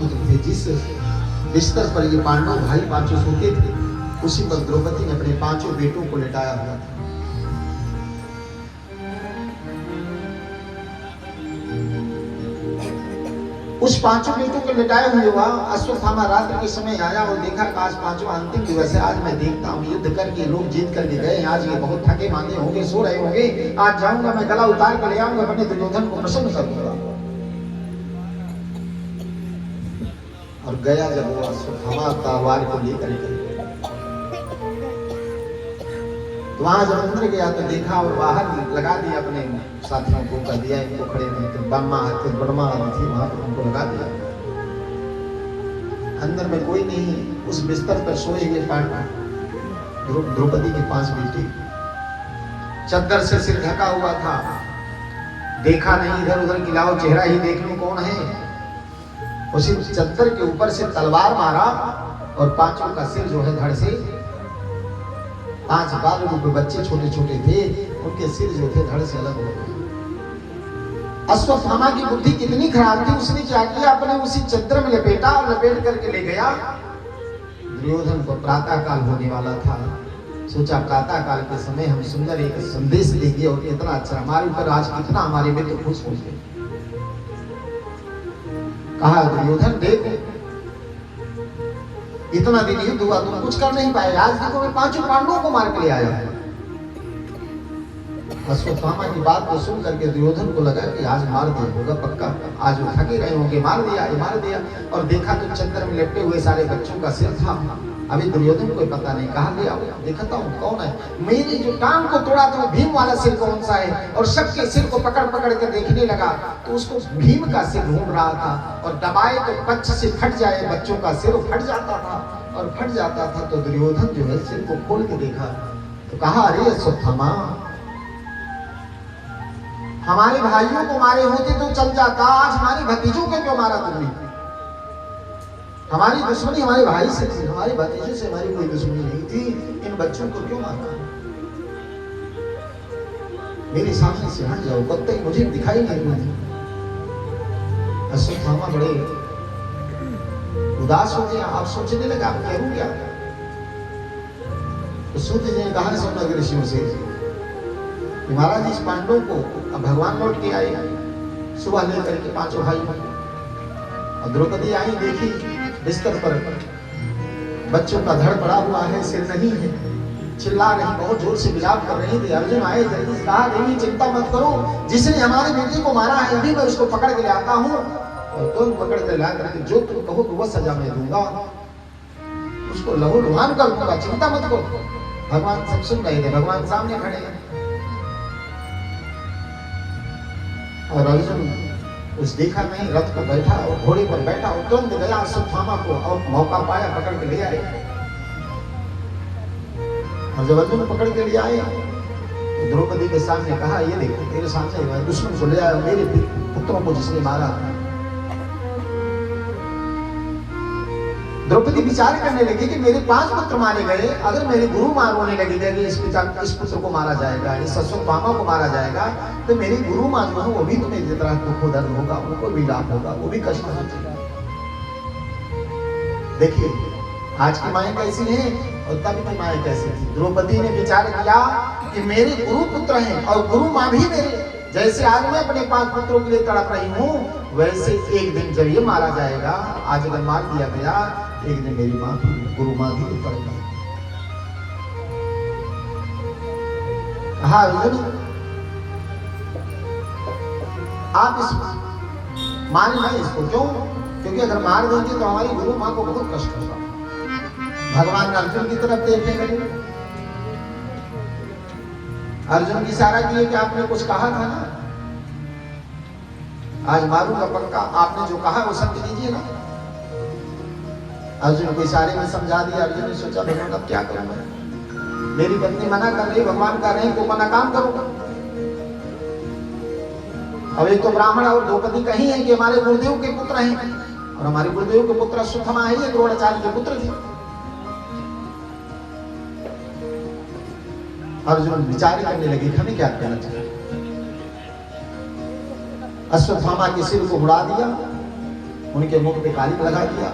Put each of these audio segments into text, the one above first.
पुत्र थे। जिस बिस्तर पर ये पांडव भाई पांचों सोते थे, उसी पर द्रौपदी ने अपने पांचों बेटों को लिटाया हुआ था। उस पांचों बेटों को लिटाए हुए हुआ अश्वत्थामा रात्रि के समय आया और देखा कि आज पांचवा अंतिम दिवस है। आज मैं देखता हूँ युद्ध करके लोग जीत करके गए, आज ये बहुत थके मांदे होंगे, सो रहे होंगे। आज जाऊंगा मैं, गला उतार कर ले आऊंगा, अपने दुर्योधन को प्रसन्न कर दूंगा। और गया जब वो अश्वत्थामा तलवार को लेकर तो वहां जब अंदर गया तो देखा और बाहर लगा दिया, अपने साथियों को कर दिया, इनको खड़े नहीं थे, बर्मा थी वहां पर उनको लगा दिया। अंदर में कोई नहीं, उस बिस्तर पर सोए हुए पांडव द्रौपदी के 5 बेटे, चद्दर से सिर ढका हुआ था, देखा नहीं इधर उधर की, लाओ चेहरा ही देख लो कौन है। उसी चद्दर के ऊपर से तलवार मारा और पांचों का सिर जो है धड़ से, 5 बालकों के बच्चे छोटे छोटे थे, उनके सिर जो थे धड़ से अलग हो गए। अश्वत्थामा की बुद्धि कितनी खराब थी, उसने क्या किया, अपने उसी चद्दर में लपेटा और लपेट करके ले गया। दुर्योधन को प्रातः काल होने वाला था, सोचा प्रातः काल के समय हम सुंदर एक संदेश देंगे और इतना अच्छा हमारे ऊपर आज कितना हमारे मित्र खुश हो गए। कहा दुर्योधन देख, इतना दिन युद्ध हुआ तुम कुछ कर नहीं पाए, आज देखो मैं 5 पांडवों को मार के ले आया। अश्वत्थामा की बात को सुन करके दुर्योधन को लगा कि आज मार दिया होगा पक्का, आज वो थके रहे होंगे, मार दिया। और देखा तो चंद्र में लिपटे हुए सारे बच्चों का सिर था। अभी दुर्योधन को पता नहीं, कहा ले आओ देखता हूँ कौन है। मेरी जो टांग को तोड़ा था भीम वाला सिर कौन सा है, और सबके सिर को पकड़ पकड़ कर देखने लगा तो उसको भीम का सिर ढूंढ रहा था, और दबाए तो पक्ष से फट जाए, बच्चों का सिर फट जाता था, और फट जाता था तो दुर्योधन जो है सिर को खोल के देखा तो कहा अरे अश्वत्थामा, हमारे भाइयों को मारे होते तो चल जाता, आज हमारे भतीजों को क्यों मारा तुमने? हमारी दुश्मनी हमारे भाई से थी, हमारे भतीजे से हमारी कोई दुश्मनी नहीं थी, इन बच्चों को क्यों मारा? मेरे सामने से हट जाओ, कब तक मुझे दिखाई नहीं देती। अश्वत्थामा बड़े उदास हो गया, आप सोचने लगा आप करूं क्या? तो सूर्य जी ने कहा सोमनाथ ऋषियों से कि महाराज इस पांडवों को अब भगवान लौट के आए सुबह लेकर के 5 भाई, और द्रौपदी आई, देखी बिस्तर पर बच्चों का धड़ पड़ा हुआ है, सिर नहीं है, चिल्ला रही, बहुत जोर से विलाप कर रही थी। अर्जुन आए, जल्दी से कहा देवी चिंता मत करो, जिसने हमारे बेटे को मारा है अभी मैं उसको पकड़ के ले आता हूँ, और तुम पकड़ कर ला करके जो तुम कहो तो वह सजा मैं दूंगा, उसको लहू लुहान कर दूंगा, चिंता मत करो। भगवान सब सुन रहे थे, भगवान सामने खड़े हैं, और अर्जुन उस देखा नहीं, रथ पर बैठा और घोड़े पर बैठा और तुरंत गया अश्वत्थामा को, और मौका पाया पकड़ के ले आए। और जब अर्जुन पकड़ के ले आए तो द्रौपदी के सामने कहा ये देखो तेरे सामने दुश्मन को ले आया, मेरे पुत्रों को जिसने मारा। द्रौपदी विचार करने लगी कि मेरे 5 पुत्र मारे गए, अगर मेरे गुरु मार होने लगेगा कि इस पुत्र को मारा जाएगा, इस अश्वत्थामा को मारा जाएगा, तो मेरे गुरु मान जो है वो भी तुम्हें जिस तरह दुख दर्द होगा, उनको भी लाभ होगा, वो भी कष्ट होगा। देखिए आज की माएँ कैसी हैं और तब की माएँ कैसी थी। द्रौपदी ने विचार किया कि मेरे गुरु पुत्र हैं और गुरु माँ भी मेरे, जैसे आज मैं अपने 5 पुत्रों के लिए तड़प रही हूँ, वैसे एक दिन जब ये मारा जाएगा, आज अगर मार दिया गया, एक दिन मेरी माँ भी, गुरु माँ भी तड़प गई। हाँ अर्जुन, आप इस मारे नहीं इसको, क्यों? क्योंकि अगर मार देंगे तो हमारी गुरु माँ को बहुत कष्ट होगा। भगवान अर्जुन की तरफ देखने लगे, अर्जुन की इशारा किए कि आपने कुछ कहा था ना, आज मारूंगा पक्का, आपने जो कहा वो सत्य कीजिए ना। अर्जुन को इशारे में समझा दिया। अर्जुन ने सोचा भगवान अब क्या करूं मैं, मेरी पत्नी मना कर रही, भगवान कर रहे हैं, तो मना काम करूंगा। अब एक तो ब्राह्मण और द्रौपदी कही है कि हमारे गुरुदेव के पुत्र हैं, और हमारे गुरुदेव के पुत्र अश्वत्थामा है, ये द्रोणाचार्य के पुत्र थे। अर्जुन विचार करने लगे हमें क्या करना चाहिए। अश्वत्थामा के सिर को उड़ा दिया उनके मुख पे कालिक लगा दिया,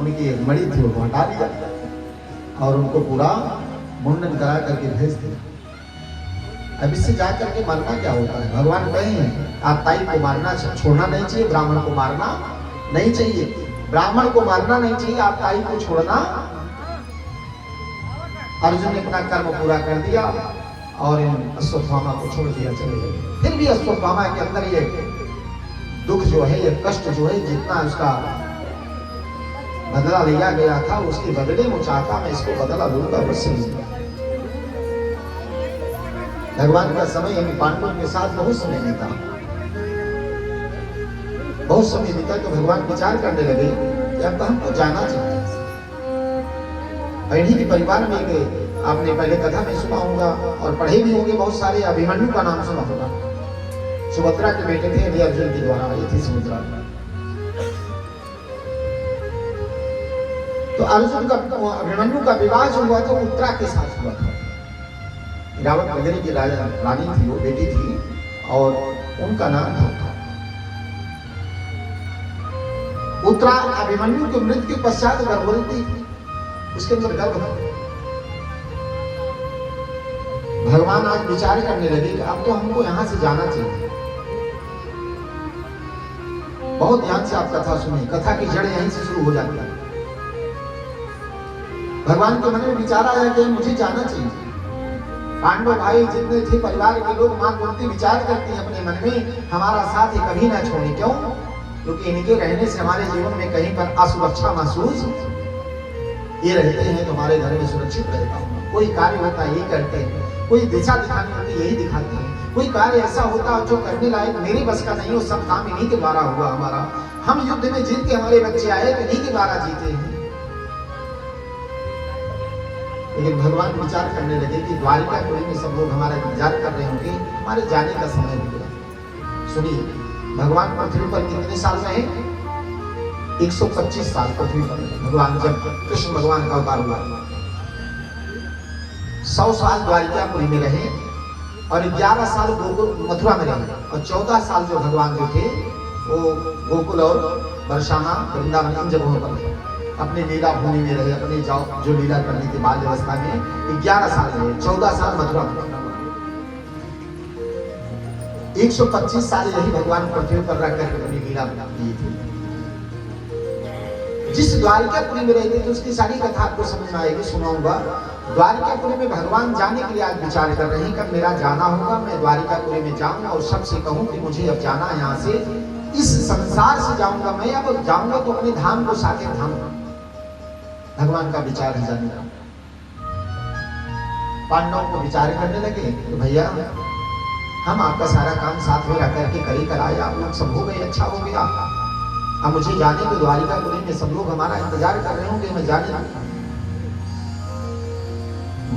उनकी एक मणि थी वो हटा दिया और उनको पूरा मुंडन करा करके भेज दिया। अब इससे जा करके मरना क्या होता है? भगवान कहें आप ताई को मारना छोड़ना नहीं चाहिए, ब्राह्मण को मारना नहीं चाहिए, ब्राह्मण को मारना नहीं चाहिए, आप ताई को छोड़ना। अर्जुन ने अपना कर्म पूरा कर दिया और इन अश्वत्थामा को छोड़ दिया, चले गए। फिर भी अश्वत्थामा के अंदर ये दुख जो है, ये कष्ट जो है, जितना उसका बदला लिया गया था उसके बदले वो चाहता मैं इसको बदला लूंगा बस नहीं। भगवान का समय इन पांडवों के साथ बहुत समय बीता, बहुत समय बीता तो भगवान विचार करने लगे कि अब तो हमको जाना चाहिए। इन्हीं के परिवार में एक आपने पहले कथा में सुना होगा और पढ़े भी होंगे बहुत सारे, अभिमन्यु का नाम सुना होगा। सुभद्रा के बेटे थे, अभी अर्जुन के द्वारा आई थी सुभद्रा। तो अर्जुन का अभिमन्यु का विवाह जो हुआ था उत्तरा के साथ हुआ था। रावण नगरी की रानी थी, वो बेटी थी और उनका नाम था उत्तरा। अभिमन्यु की मृत्यु के पश्चात गर्भवती थी, उसके अंदर गर्भ था। भगवान आज विचार करने लगे कि अब तो हमको यहां से जाना चाहिए। बहुत ध्यान से आप कथा सुनिए, कथा की जड़ यहीं से शुरू हो जाती है। भगवान के मन में विचार आया कि मुझे जाना चाहिए। पांडव भाई जितने थे परिवार के लोग, मां कुंती विचार करती है अपने मन में हमारा साथ ये कभी ना छोड़े। क्यों? क्योंकि इनके रहने से हमारे जीवन में कहीं पर असुरक्षा महसूस, ये रहते हैं तो हमारे घर में सुरक्षित रहता हूँ। कोई कार्य होता है ये करते हैं, कोई दिशा दिखानी होती है यही दिखाते हैं, कोई कार्य ऐसा होता है जो करने लायक मेरे बस का नहीं हो, सब काम इन्हीं के द्वारा हुआ हमारा। हम युद्ध में जीत के हमारे बच्चे आए तो इन्हीं के द्वारा जीते हैं। लेकिन भगवान विचार करने लगे कि द्वारिकापुरी में सब लोग हमारा इंतजार कर रहे होंगे, हमारे जाने का समय हो गया। सुनिए, भगवान पृथ्वी पर कितने साल रहे? 125 साल पृथ्वी पर भगवान, जब कृष्ण भगवान का अवतार हुआ 100 साल द्वारिकापुरी में रहे और 11 साल गोकुल मथुरा में रहे और 14 साल जो भगवान जो थे वो गोकुल और बरसाना वृंदावन इन जगहों पर रहे। अपने लीला भूमि में रहे, अपने जो लीला करनी थी बाल अवस्था में 11 साल रहे, 14 साल मथुरा में। 125 साल यही भगवान पृथ्वी पर रह कर अपनी लीला की थी। जिस द्वारिकापुरी में रहते थे उसकी सारी कथा आपको समझ में आएगी, सुनाऊंगा। द्वारिकापुरी में भगवान जाने के लिए आज विचार कर रहे हैं, कब मेरा जाना होगा, मैं द्वारिकापुरी में जाऊं और सबसे कहूं कि मुझे अब जाना है, यहाँ से इस संसार से जाऊंगा। मैं अब जाऊंगा तो अपने धाम को साकेत धाम। भगवान का विचार है जाने का। पांडवों को विचार करने लगे तो भैया हम आपका सारा काम साथ में रह करके करी कराए, आप लोग सब हो गए, अच्छा हो गया। अब मुझे जाने को द्वारिकापुरी में सब लोग हमारा इंतजार कर रहे होंगे, मैं जाने लगा।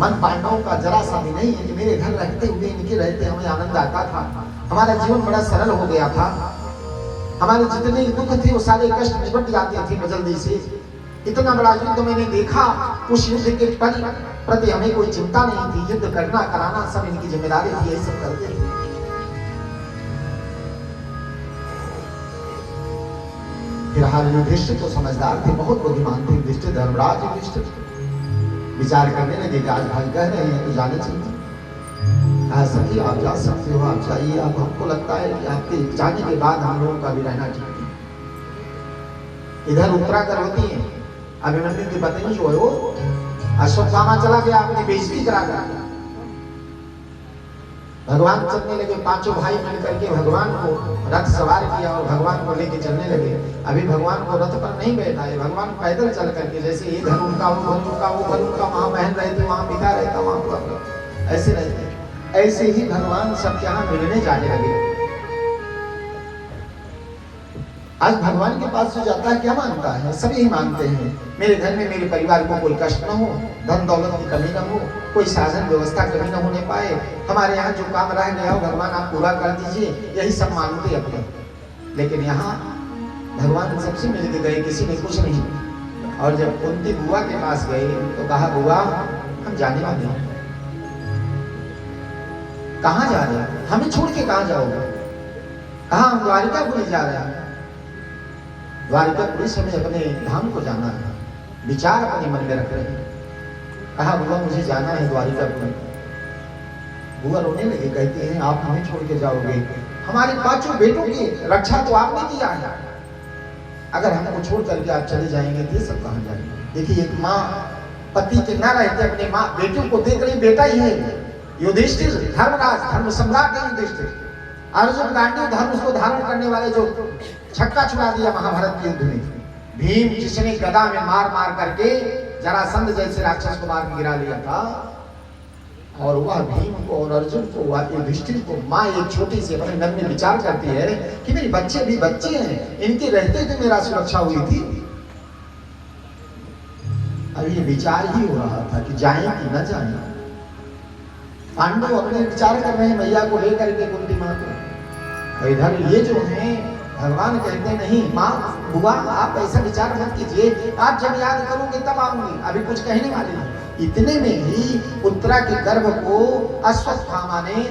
मन पांडवों का जरा सा भी नहीं है कि मेरे घर रहते हुए इनके रहते हमें आनंद आता था, हमारा जीवन बड़ा सरल हो गया था, हमारे जितने दुख थे वो सारे कष्ट निपट जाते थे जल्दी से। इतना बड़ा युद्ध मैंने देखा, उस युद्ध के प्रति हमें कोई चिंता नहीं थी, युद्ध करना कराना सब इनकी जिम्मेदारी थी, यही सब करते थे। फिर युधिष्ठिर तो समझदार थे, बहुत बुद्धिमान थे युधिष्ठिर, धर्मराज युधिष्ठिर विचार करने लगे कि आज भाई कह रहे हैं तो जाने चाहिए। सभी आप जा सकते हो, आप जाइए। अब हमको लगता है कि आपके जाने के बाद हम लोगों का भी रहना चाहिए। इधर उत्तरा गर्भवती है, अभिमन्यु की पत्नी जो है वो अश्वत्थामा चला गया, अपनी बेइज्जती करा कर। भगवान चलने लगे, पांचों भाई मिल करके भगवान को रथ सवार किया और भगवान को लेके चलने लगे। अभी भगवान को रथ पर नहीं बैठा है, भगवान पैदल चल करके, जैसे ये घर उनका, वो घर उनका, वो घर उनका, वहां बहन रहती, वहां पिता रहता, वहां ऐसे रहते। ऐसे ही भगवान सब यहाँ मिलने जाने लगे। आज भगवान के पास जो जाता है क्या मानता है? सभी ही मानते हैं मेरे घर में मेरे परिवार को कोई कष्ट न हो, धन दौलत की कमी न हो, कोई साधन व्यवस्था कमी न होने पाए, हमारे यहाँ जो काम रह गया हो भगवान आप पूरा कर दीजिए, यही सब मानते अपने। लेकिन यहाँ भगवान सबसे मिल के गए, किसी ने कुछ नहीं। और जब कुंती बुआ के पास गए तो कहा बुआ हम जाने वाले हैं। कहाँ जा रहे हैं? हमें छोड़ के कहाँ जाओगे? कहाँ? हम द्वारिकापुरी जा रहे हैं। द्वारिकापुरी से हमें अपने धाम को जाना है। विचार अपने मन में रख रहे हैं। कहा बुआ मुझे जाना है द्वारिकापुरी। बुआ रोने लगे, कहते हैं आप हमें छोड़ के जाओगे, हमारे 5 बेटों की रक्षा तो आपने किया है, अगर हमको छोड़ करके आप चले जाएंगे तो सब कहां जाएंगे। देखिए एक माँ पति के न रहते अपने माँ बेटों को देख रही, बेटा ही है युधिष्ठिर, धर्मराज, धर्म सम्राट है युधिष्ठिर। अर्जुन गांडीव धर्म को धारण करने वाले जो छक्का छुड़ा दिया महाभारत के युद्ध में, भीम जिसने गदा में मार मार करके जरासंध जैसे राक्षस को मार के गिरा लिया था, और वह भीम को और अर्जुन को युधिष्ठिर को माँ एक छोटी सी अपने मन में विचार करती है कि मेरे बच्चे भी बच्चे हैं, इनके रहते तो मेरा सुरक्षा हुई थी। अब ये विचार ही हो रहा था कि जाएं कि न जाएं। पांडव अपने विचार कर रहे हैं मैया को लेकर के कुंती माँ को। इधर ये जो है भगवान कहते नहीं माँ बुआ आप ऐसा विचार मत कीजिए, आप जब याद करोगे तब आऊंगी, अभी कुछ कहने वाले नहीं। इतने में ही उत्तरा के गर्भ को अश्वत्थामा ने